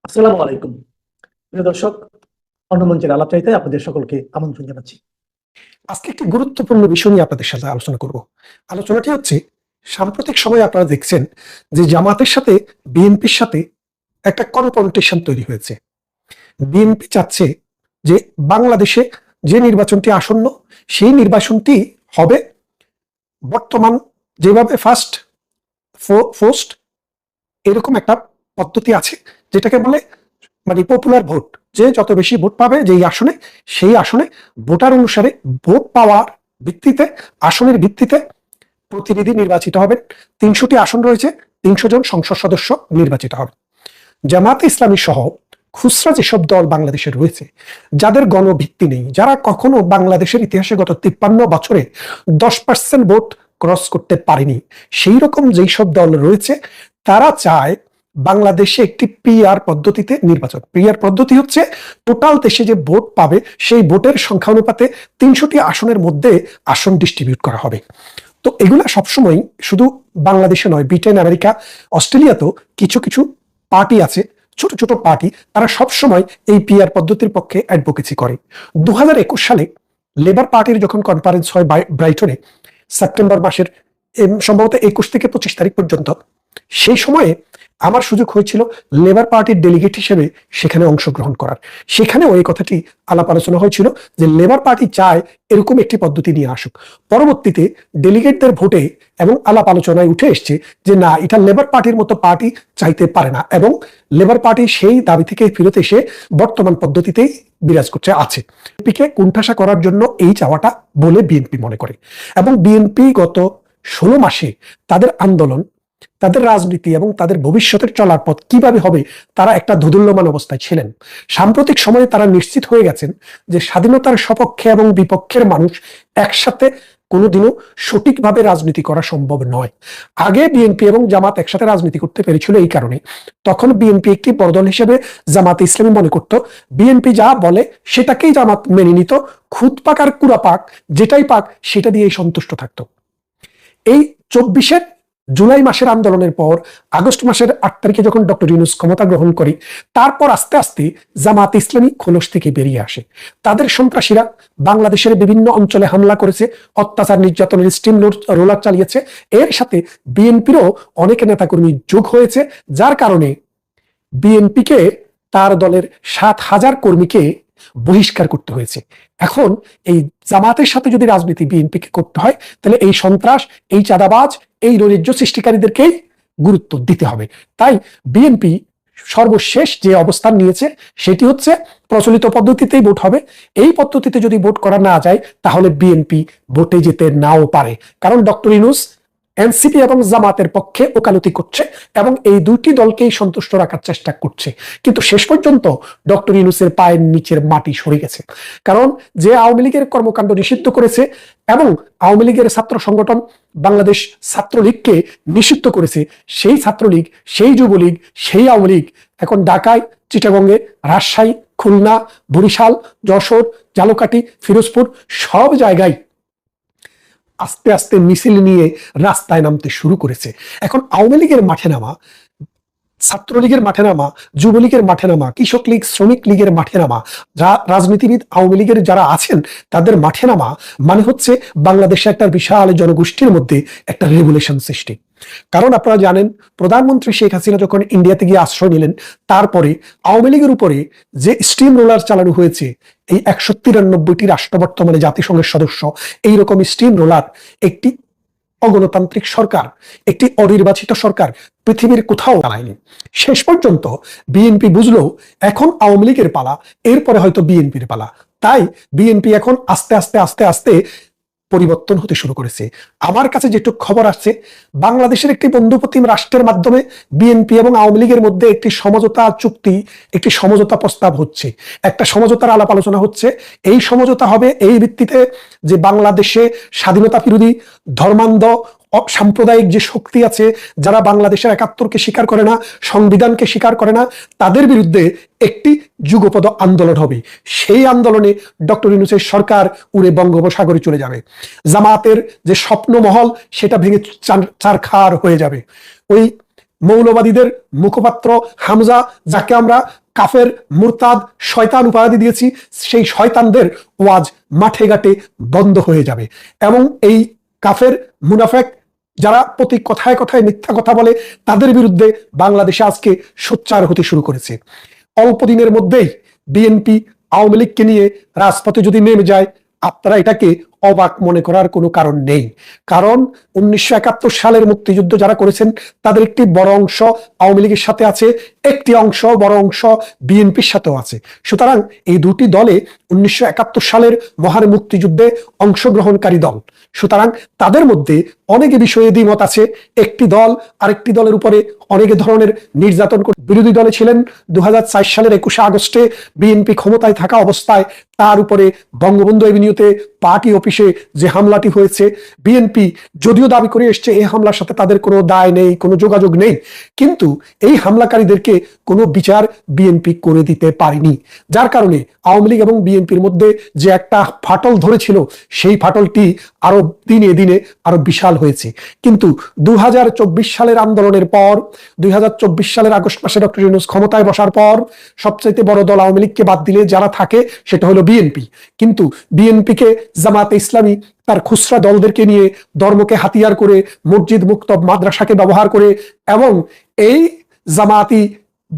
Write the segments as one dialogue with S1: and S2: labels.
S1: আসসালামু আলাইকুম প্রিয় দর্শক। অন্য মঞ্চের আলাপ চাইতে আপনাদের সকলকে আমন্ত্রণ জানাচ্ছি।
S2: আজকে একটি গুরুত্বপূর্ণ বিষয় নিয়ে আপনাদের সাথে আলোচনা করব। আলোচনাটি হচ্ছে, সাম্প্রতিক সময়ে আপনারা দেখছেন যে জামাতের সাথে বিএনপির সাথে একটা কনফ্রন্টেশন তৈরি হয়েছে। বিএনপি চাচ্ছে যে বাংলাদেশে যে নির্বাচনটি আসন্ন সেই নির্বাচনটি হবে বর্তমান যেভাবে ফার্স্ট ফোস্ট এরকম একটা পদ্ধতি আছে, যেটাকে বলে মানে পপুলার ভোট, যে যত বেশি ভোট পাবে যেই আসনে সেই আসনে ভোটার অনুসারে ভোট পাওয়ার ভিত্তিতে আসনের ভিত্তিতে প্রতিনিধি নির্বাচিত হবেন। ৩০০টি আসন রয়েছে, ৩০০ জন সংসদ সদস্য নির্বাচিত হবে। জামাতে ইসলামী সহ খুচরা যেসব দল বাংলাদেশে রয়েছে, যাদের গণভিত্তি নেই, যারা কখনো বাংলাদেশের ইতিহাসে গত 53 বছরে 10% ভোট ক্রস করতে পারেনি, সেই রকম যেই সব দল রয়েছে তারা চায় বাংলাদেশে একটি পিআর পদ্ধতিতে নির্বাচন। পিআর পদ্ধতি হচ্ছে টোটাল দেশে যে ভোট পাবে সেই ভোটের সংখ্যা অনুপাতে ৩০০টি আসনের মধ্যে আসন ডিস্ট্রিবিউট করা হবে। তো এগুলা সবসময় শুধু বাংলাদেশে নয়, ব্রিটেন, আমেরিকা, অস্ট্রেলিয়াতেও কিছু কিছু পার্টি আছে, ছোট ছোট পার্টি, তারা সবসময় এই পিআর পদ্ধতির পক্ষে অ্যাডভোকেসি করে। 2021 সালে লেবার পার্টির যখন কনফারেন্স হয় ব্রাইটনে, সেপ্টেম্বর মাসের সম্ভবত 21 থেকে 25 তারিখ পর্যন্ত, সেই সময়ে আমার সুযোগ হয়েছিল লেবার পার্টির ডেলিগেট হিসেবে সেখানে অংশগ্রহণ করার। সেখানে ওই কথাটি আলাপ আলোচনা হয়েছিল যে লেবার পার্টি চায় এরকম একটি পদ্ধতি নিয়ে আসুক। পরবর্তীতে ডেলিগেটদের ভোটে এবং আলাপ আলোচনায় উঠে এসছে যে না, এটা লেবার পার্টির মতো পার্টি চাইতে পারে না, এবং লেবার পার্টি সেই দাবি থেকে ফিরত এসে বর্তমান পদ্ধতিতেই বিরাজ করছে আছে। বিএনপিকে কুণ্ঠাসা করার জন্য এই চাওয়াটা বলে বিএনপি মনে করে, এবং বিএনপি গত 16 মাসে তাদের আন্দোলন, তাদের রাজনীতি এবং তাদের ভবিষ্যতের চলার পথ কিভাবে হবে তারা একটা দোদুল্যমান অবস্থায় ছিলেন। সাম্প্রতিক সময়ে তারা নিশ্চিত হয়ে গেছেন যে স্বাধীনতার সপক্ষে এবং বিপক্ষের মানুষ একসাথে কোনোদিনও সঠিকভাবে রাজনীতি করা সম্ভব নয়। আগে বিএনপি এবং জামাত একসাথে রাজনীতি করতে পেরেছিল এই কারণে, তখন বিএনপি একটি বড় দল হিসেবে জামাতে ইসলামী মনে করত, বিএনপি যা বলে সেটাকেই জামাত মেনে নিত, খুদ পাক আর কুড়া পাক যেটাই পাক সেটা দিয়েই সন্তুষ্ট থাকতো। এই 24 জুলাই মাসের আন্দোলনের পর আগস্ট মাসের 8 তারিখে যখন ডক্টর ইউনূস ক্ষমতা গ্রহণ করে, তারপর আস্তে আস্তে জামাত ইসলামী খোলস থেকে বেরিয়ে আসে। তাদের সন্ত্রাসীরা বাংলাদেশের বিভিন্ন অঞ্চলে হামলা করেছে, অত্যাচার নির্যাতনের স্টিম রোলার চালিয়েছে। এর সাথে বিএনপিরও অনেক নেতাকর্মী যোগ হয়েছে, যার কারণে বিএনপিকে তার দলের 7,000 কর্মীকে বহিষ্কার করতে হয়েছে। এখন এই জামাতের সাথে যদি রাজনীতি বিএনপিকে করতে হয়, তাহলে এই সন্ত্রাস, এই চাঁদাবাজ, এই নৈরাজ্য সৃষ্টিকারীদেরকেই গুরুত্ব দিতে হবে। তাই বিএনপি সর্বশেষ যে অবস্থান নিয়েছে সেটি হচ্ছে প্রচলিত পদ্ধতিতেই ভোট হবে। এই পদ্ধতিতে যদি ভোট করা না যায় তাহলে বিএনপি ভোটে যেতে নাও পারে, কারণ ডক্টর ইউনূস এনসিপি এবং জামাতের পক্ষে ওকালতি করছে এবং এই দুইটি দলকেই সন্তুষ্ট রাখার চেষ্টা করছে। কিন্তু শেষ পর্যন্ত ডক্টর ইউনূসের পায়ের নিচের মাটি সরে গেছে, কারণ যে আওয়ামী লীগের কর্মকাণ্ড নিষিদ্ধ করেছে এবং আওয়ামী লীগের ছাত্র সংগঠন বাংলাদেশ ছাত্রলীগকে নিষিদ্ধ করেছে, সেই ছাত্রলীগ, সেই যুবলীগ, সেই আওয়ামী লীগ এখন ঢাকায়, চিটাগঙ্গে, রাজশাহী, খুলনা, বরিশাল, যশোর, ঝালকাঠি, ফিরোজপুর সব জায়গায় আস্তে আস্তে মিছিল নিয়ে রাস্তায় নামতে শুরু করেছে। এখন আওয়ামী লীগের মাঠে নামা, ছাত্রলীগের মাঠে নামা, যুবলীগের মাঠে নামা, কৃষক লীগ, শ্রমিক লীগের মাঠে নামা, রাজনীতিবিদ আওয়ামী লীগের যারা আছেন তাদের মাঠে নামা মানে হচ্ছে বাংলাদেশে একটা বিশাল জনগোষ্ঠীর মধ্যে একটা রেগুলেশন সৃষ্টি। কারণ আপনারা জানেন, প্রধানমন্ত্রী শেখ হাসিনা যখন ইন্ডিয়াতে গিয়ে আশ্রয় নিলেন, তারপরে আওয়ামী লীগের উপরে যে স্টিম রোলার চালানো হয়েছে, এই 193টি রাষ্ট্র বর্তমানে জাতিসংঘের সদস্য, এইরকম স্টিম রোলার একটি অগণতান্ত্রিক সরকার, একটি অনির্বাচিত সরকার পৃথিবীর কোথাও চালায়নি। শেষ পর্যন্ত বিএনপি বুঝলো এখন আওয়ামী লীগের পালা, এরপরে হয়তো বিএনপির পালা। তাই বিএনপি এখন আস্তে আস্তে আস্তে আস্তে পরিবর্তন হতে শুরু করেছে। আমার কাছে যেটুকু খবর আসছে, বাংলাদেশের একটি বন্ধুপ্রতিম রাষ্ট্রের মাধ্যমে বিএনপি এবং আওয়ামী লীগের মধ্যে একটি সমঝোতা চুক্তি, একটি সমঝোতা প্রস্তাব হচ্ছে, একটা সমঝোতার আলাপ আলোচনা হচ্ছে। এই সমঝোতা হবে এই ভিত্তিতে যে বাংলাদেশে স্বাধীনতা বিরোধী, ধর্মান্ধ, সাম্প্রদায়িক যে শক্তি আছে, যারা বাংলাদেশের 71কে স্বীকার করে না, সংবিধানকে স্বীকার করে না, তাদের বিরুদ্ধে একটি যুগপৎ আন্দোলন হবে। সেই আন্দোলনে ডক্টর ইউনূসের সরকার উড়ে বঙ্গোপসাগরে চলে যাবে। জামাতের যে স্বপ্নমহল সেটা ভেঙে চারখার হয়ে যাবে। ওই মৌলবাদীদের মুখপাত্র হামজা, যাকে আমরা কাফের, মুরতাদ, শয়তান উপাধি দিয়েছি, সেই শয়তানদের ওয়াজ মাঠে ঘাটে বন্ধ হয়ে যাবে। এবং এই কাফের, মুনাফেক যারা প্রতি কথায় কথায় মিথ্যা কথা বলে, তাদের বিরুদ্ধে বাংলাদেশে আজকে সোচ্চার হতে শুরু করেছে। অল্প দিনের মধ্যেই বিএনপি আওয়ামী লীগকে নিয়ে রাজপথে যদি নেমে যায়, আপনারা এটাকে অবাক মনে করার কোনো কারণ নেই। কারণ 1971 সালের মুক্তিযুদ্ধ যারা করেছেন তাদের একটি বড় অংশ আওয়ামী লীগের সাথে আছে, একটি অংশ, বড় অংশ বিএনপির সাথেও আছে। সুতরাং এই দুটি দলে 1971 সালের মহান মুক্তিযুদ্ধে অংশগ্রহণকারী দল। সুতরাং তাদের মধ্যে অনেক বিষয়ে দ্বিমত আছে। একটি দল আরেকটি দলের উপরে অনেক ধরনের নির্যাতন করে বিরোধী দলে ছিলেন। 2004 সালের 21 আগস্টে বিএনপি ক্ষমতায় থাকা অবস্থায় তার উপরে বঙ্গবন্ধু এভিনিউতে পার্টি অফিসে যে হামলাটি হয়েছে, বিএনপি যদিও দাবি করে এসছে এই হামলার সাথে তাদের কোনো দায় নেই, কোনো যোগাযোগ নেই, কিন্তু এই হামলাকারীদেরকে কোনো বিচার বিএনপি করে দিতে পারেনি। যার কারণে আওয়ামী লীগ এবং বিএনপির মধ্যে যে একটা ফাটল ধরেছিল, সেই ফাটলটি আরো দিনে দিনে আরো বিশাল হয়েছে। কিন্তু 2024 সালের আন্দোলনের পর, 2024 সালের আগস্ট মাসে ডক্টর ইউনূস ক্ষমতায় বসার পর সবচেয়ে বড় দল আওয়ামী লীগকে বাদ দিলে যারা থাকে সেটা হলো বিএনপি। কিন্তু বিএনপিকে জামাতে ইসলামী তার খুচরা দলদেরকে নিয়ে, ধর্মকে হাতিয়ার করে, মসজিদ মুক্ত মাদ্রাসাকে ব্যবহার করে, এবং এই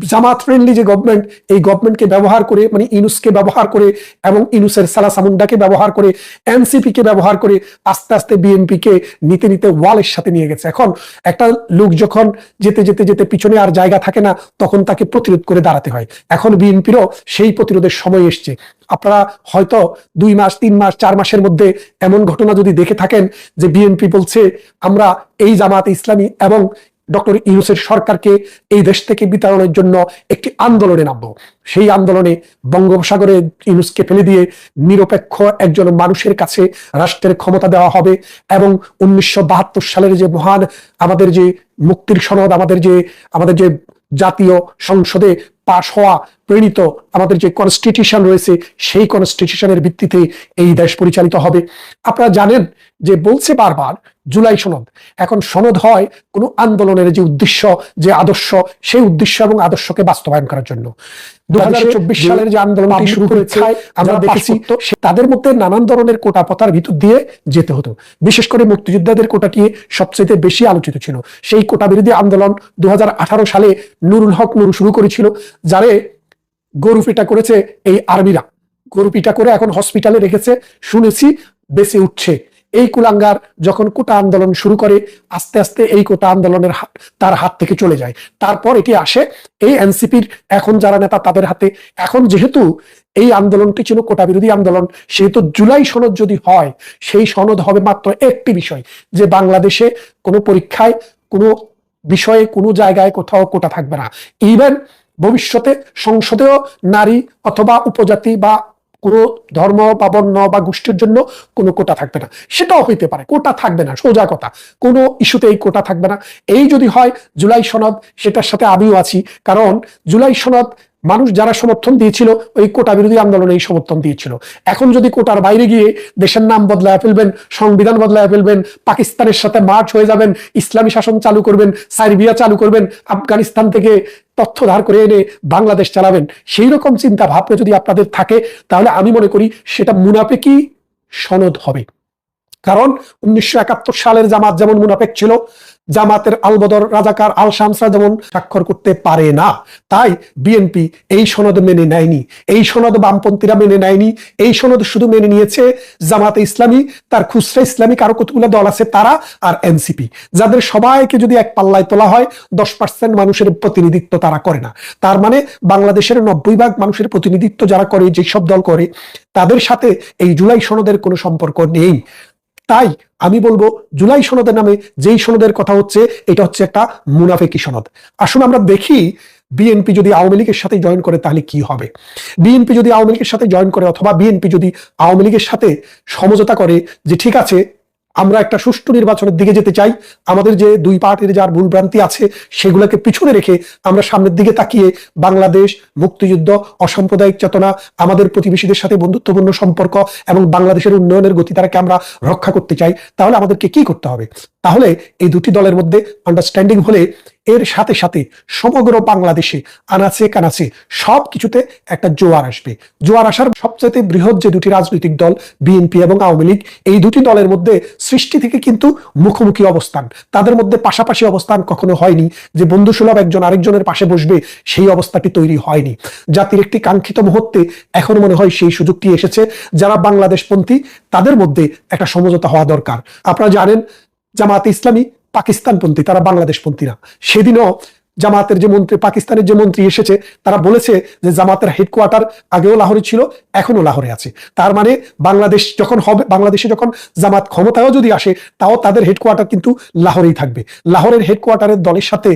S2: জামাত ফ্রেন্ডলি যে গভর্নমেন্ট, এই গভর্নমেন্টকে ব্যবহার করে, মানে ইউনূসকে ব্যবহার করে এবং ইউনূসের সালাসামুন্ডাকে ব্যবহার করে, এনসিপি কে ব্যবহার করে আস্তে আস্তে বিএনপি কে নিতে নিতে ওয়ালের সাথে নিয়ে গেছে। এখন একটা লোক যখন যেতে যেতে যেতে পিছনে আর জায়গা থাকে না, তখন তাকে প্রতিরোধ করে দাঁড়াতে হয়। এখন বিএনপিরও সেই প্রতিরোধের সময় এসছে। আপনারা হয়তো 2 মাস, 3 মাস, 4 মাসের মধ্যে এমন ঘটনা যদি দেখে থাকেন যে বিএনপি বলছে আমরা এই জামাতে ইসলামী এবং ডক্টর ইউনূসের সরকারকে এই দেশ থেকে বিতাড়নের জন্য একটি আন্দোলনে নামবো। সেই আন্দোলনে বঙ্গোপসাগরে ইউনূসকে ফেলে দিয়ে নিরপেক্ষ একজন মানুষের কাছে রাষ্ট্রের ক্ষমতা দেওয়া হবে। এবং 1972 সালের যে মহান আমাদের যে মুক্তির সনদ, আমাদের যে জাতীয় সংসদে পাশ হওয়া প্রণীত আমাদের যে কনস্টিটিউশন রয়েছে, সেই কনস্টিটিউশনের ভিত্তিতে এই দেশ পরিচালিত হবে। আপনারা জানেন যে বলছে বারবার জুলাই সনদ। এখন সনদ হয় কোনো আন্দোলনের যে উদ্দেশ্য, যে আদর্শ, সেই উদ্দেশ্য এবং আদর্শকে বাস্তবায়ন করার জন্য। 2024 সালের যে আন্দোলনটি শুরু হয়েছে আমরা দেখেছি, তাদের মধ্যে নানান ধরনের কোটা পতার ভিতর দিয়ে যেতে হতো। বিশেষ করে মুক্তিযোদ্ধাদের কোটাটি সবচেয়ে বেশি আলোচিত ছিল। সেই কোটা বিরোধী আন্দোলন 2018 সালে নুরুল হক নুরু শুরু করেছিল, যারে গরু পিটা করেছে এই আর্মিরা। গরু পিটা করে এখন হসপিটালে রেখেছে, শুনেছি বেঁচে উঠছে। এই কুলাঙ্গার যখন কোটা আন্দোলন শুরু করে, আস্তে আস্তে এই কোটা আন্দোলনের তার হাত থেকে চলে যায়। তারপর এটি আসে এই এনসিপির এখন যারা নেতা তাদের হাতে। এখন যেহেতু এই আন্দোলনটি ছিল কোটা বিরোধী আন্দোলন, সেহেতু জুলাই সনদ যদি হয়, সেই সনদ হবে মাত্র একটি বিষয়, যে বাংলাদেশে কোনো পরীক্ষায়, কোনো বিষয়ে, কোনো জায়গায় কোথাও কোটা থাকবে না। ইভেন ভবিষ্যতে সংসদেও নারী অথবা উপজাতি বা কোনো ধর্ম বা বর্ণ বা গোষ্ঠীর জন্য কোনো কোটা থাকবে না। সেটাও হইতে পারে, কোটা থাকবে না, সোজা কথা, কোনো ইস্যুতে এই কোটা থাকবে না। এই যদি হয় জুলাই সনদ, সেটার সাথে আমিও আছি। কারণ জুলাই সনদ মানুষ যারা সমর্থন দিয়েছিল, ওই কোটা বিরোধী আন্দোলনে এই সমর্থন দিয়েছিল। এখন যদি কোটার বাইরে গিয়ে দেশের নাম বদলায় ফেলবেন, সংবিধান বদলায় ফেলবেন, পাকিস্তানের সাথে মার্চ হয়ে যাবেন, ইসলামী শাসন চালু করবেন, সার্বিয়া চালু করবেন, আফগানিস্তান থেকে তথ্য ধার করে এনে বাংলাদেশ চালাবেন, সেই রকম চিন্তা ভাবনা যদি আপনাদের থাকে, তাহলে আমি মনে করি সেটা মুনাফেকি সনদ হবে। কারণ 1971 সালের জামাত যেমন মুনাফেক ছিল, জামাতের আলবদর, রাজাকার, আল শামসরা যেমন স্বাক্ষর করতে পারে না, তাই বিএনপি এই সনদ মেনে নেয়নি। এই সনদ বামপন্থীরা মেনে নেয়নি। এই সনদ শুধু মেনে নিয়েছে জামাতে ইসলামী, তার খুচরা ইসলামিক আরো কতগুলো দল আছে তারা, আর এনসিপি, যাদের সবাইকে যদি এক পাল্লায় তোলা হয় 10% মানুষের প্রতিনিধিত্ব তারা করে না। তার মানে বাংলাদেশের 90% মানুষের প্রতিনিধিত্ব যারা করে, যেসব দল করে, তাদের সাথে এই জুলাই সনদের কোনো সম্পর্ক নেই। তাই আমি বলবো জুলাই সনদের নামে যেই সনদের কথা হচ্ছে, এটা হচ্ছে একটা মুনাফেকি সনদ। আসুন আমরা দেখি বিএনপি যদি আওয়ামী লীগের সাথে জয়েন করে তাহলে কি হবে। বিএনপি যদি আওয়ামী লীগের সাথে জয়েন করে, অথবা বিএনপি যদি আওয়ামী লীগের সাথে সমঝোতা করে যে ঠিক আছে আমরা একটা সুষ্ঠু নির্বাচনের দিকে যেতে চাই, আমাদের যে দুই পার্টির যার ভুলভ্রান্তি আছে সেগুলোকে পিছনে রেখে আমরা সামনের দিকে তাকিয়ে বাংলাদেশ, মুক্তিযুদ্ধ, অসাম্প্রদায়িক চেতনা, আমাদের প্রতিবেশীদের সাথে বন্ধুত্বপূর্ণ সম্পর্ক এবং বাংলাদেশের উন্নয়নের গতিধারাকে আমরা রক্ষা করতে চাই, তাহলে আমাদেরকে কি করতে হবে? তাহলে এই দুটি দলের মধ্যে আন্ডারস্ট্যান্ডিং হলে এর সাথে সাথে সমগ্র বাংলাদেশে আনাচে কানাচে সব কিছুতে একটা জোয়ার আসবে। জোয়ার আসার সবচেয়ে বৃহৎ যে দুটি রাজনৈতিক দল বিএনপি এবং আওয়ামী লীগ, এই দুটি দলের মধ্যে সৃষ্টি থেকে কিন্তু মুখোমুখি অবস্থান, তাদের মধ্যে পাশাপাশি অবস্থান কখনো হয়নি, যে বন্ধুসুলভ একজন আরেকজনের পাশে বসবে সেই অবস্থাটি তৈরি হয়নি। জাতির একটি কাঙ্ক্ষিত মুহূর্তে এখন মনে হয় সেই সুযোগটি এসেছে। যারা বাংলাদেশপন্থী তাদের মধ্যে একটা সমঝোতা হওয়া দরকার। আপনারা জানেন জামায়াতে ইসলামী পাকিস্তানপন্থী, তারা বাংলাদেশপন্থী না। সেদিনও জামাতের যে মন্ত্রী, পাকিস্তানের যে মন্ত্রী এসেছে, তারা বলেছে যে জামাতের হেডকোয়ার্টার আগেও লাহোরে ছিল, এখনো লাহোরে আছে। তার মানে বাংলাদেশ যখন হবে, বাংলাদেশে যখন জামাত ক্ষমতায়ও যদি আসে, তাও তাদের হেডকোয়ার্টার কিন্তু লাহোরেই থাকবে। লাহোরের হেডকোয়ার্টারের দলের সাথে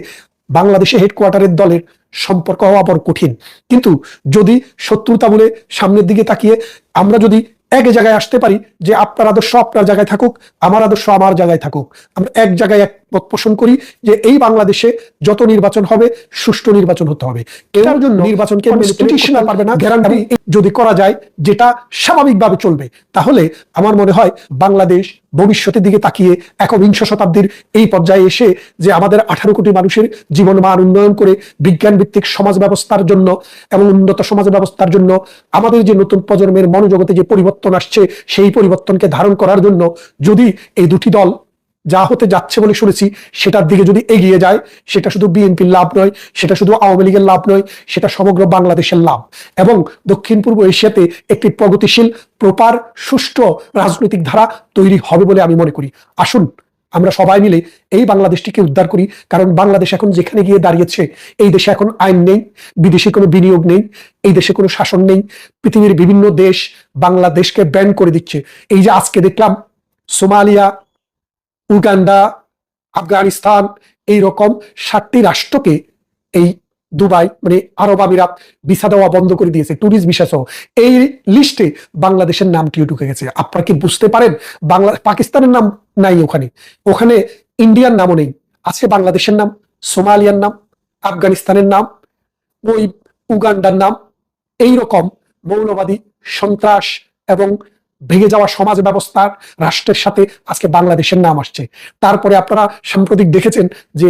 S2: বাংলাদেশে হেডকোয়ার্টারের দলের সম্পর্ক হওয়া বড় কঠিন। কিন্তু যদি শত্রুতা বলে সামনের দিকে তাকিয়ে আমরা যদি এক জায়গায় আসতে পারি, যে আপনার আদর্শ আপনার জায়গায় থাকুক, আমার আদর্শ আমার জায়গায় থাকুক, আমরা এক জায়গায় এক মত পোষণ করি যে এই বাংলাদেশে যত নির্বাচন হবে সুষ্ঠু নির্বাচন হতে হবে। এটার জন্য নির্বাচনকে কনস্টিটিউশনাল পারবে না, গ্যারান্টি যদি করা যায় যেটা স্বাভাবিকভাবে চলবে, তাহলে আমার মনে হয় বাংলাদেশ ভবিষ্যতের দিকে তাকিয়ে একবিংশ শতাব্দীর এই পর্যায়ে এসে যে আমাদের 18 কোটি মানুষের জীবন মান উন্নয়ন করে বিজ্ঞান ভিত্তিক সমাজ ব্যবস্থার জন্য এবং উন্নত সমাজ ব্যবস্থার জন্য আমাদের যে নতুন প্রজন্মের মনোজগতে যে পরিবর্তন আসছে, সেই পরিবর্তনকে ধারণ করার জন্য যদি এই দুটি দল যা হতে যাচ্ছে বলে শুনেছি সেটার দিকে যদি এগিয়ে যায়, সেটা শুধু বিএনপির লাভ নয়, সেটা শুধু আওয়ামী লীগের লাভ নয়, সেটা সমগ্র বাংলাদেশের লাভ এবং দক্ষিণ পূর্ব এশিয়াতে একটি প্রগতিশীল প্রপার সুষ্ঠু রাজনৈতিক ধারা তৈরি হবে বলে আমি মনে করি। আসুন আমরা সবাই মিলে এই বাংলাদেশটিকে উদ্ধার করি। কারণ বাংলাদেশ এখন যেখানে গিয়ে দাঁড়িয়েছে, এই দেশে এখন আইন নেই, বিদেশি কোনো বিনিয়োগ নেই, এই দেশে কোনো শাসন নেই। পৃথিবীর বিভিন্ন দেশ বাংলাদেশকে ব্যান করে দিচ্ছে। এই যে আজকে দেখলাম সোমালিয়া, উগান্ডা, আফগানিস্তান, এইরকম 7টি রাষ্ট্রকে এই দুবাই মানে আরব আমিরাত ভিসা দেওয়া বন্ধ করে দিয়েছে, ট্যুরিস্ট ভিসা সহ। এই লিস্টে বাংলাদেশের নামটিও ঢুকে গেছে। আপনারা কি বুঝতে পারেন? পাকিস্তানের নাম নাই ওখানে, ওখানে ইন্ডিয়ার নামও নেই, আছে বাংলাদেশের নাম, সোমালিয়ার নাম, আফগানিস্তানের নাম, ওই উগান্ডার নাম। এইরকম মৌলবাদী সন্ত্রাস এবং ভেঙে যাওয়া সমাজ ব্যবস্থার রাষ্ট্রের সাথে আজকে বাংলাদেশের নাম আসছে। তারপরে আপনারা সাম্প্রতিক দেখেছেন যে